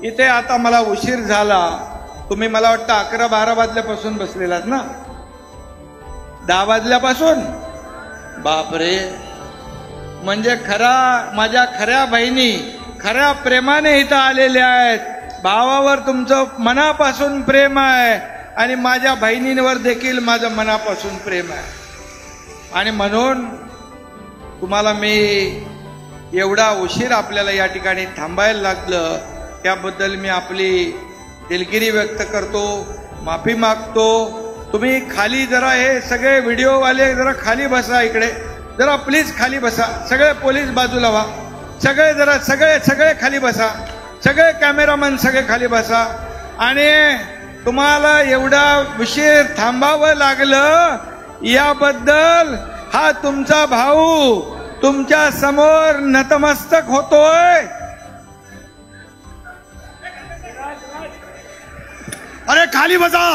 इथे आता मला उशीर झाला. तुम्ही मला वाटतं 11-12 वाजल्यापासून बसलेलात ना? 10 वाजल्यापासून? बापरे. म्हणजे माझ्या खऱ्या बहिणी खऱ्या प्रेमाने इथं आलेल्या आहेत. भावावर तुमचं मनापासून प्रेम आहे आणि माझ्या बहिणींवर देखील माझं मनापासून प्रेम आहे. आणि म्हणून तुम्हाला मी एवढा उशीर आपल्याला या ठिकाणी थांबायला लागलं त्याबद्दल मी आपली दिलगिरी व्यक्त करतो, माफी मागतो. तुम्ही खाली जरा, हे सगळे व्हिडिओवाले जरा खाली बसा, इकडे जरा प्लीज खाली बसा. सगळे पोलीस बाजूला व्हा, सगळे जरा सगळे खाली बसा, सगळे कॅमेरामॅन सगळे खाली बसा. आणि तुम्हाला एवढा उशीर थांबावं लागलं याबद्दल हा तुमचा भाऊ तुमच्या समोर नतमस्तक होतोय. अरे खाली बसा.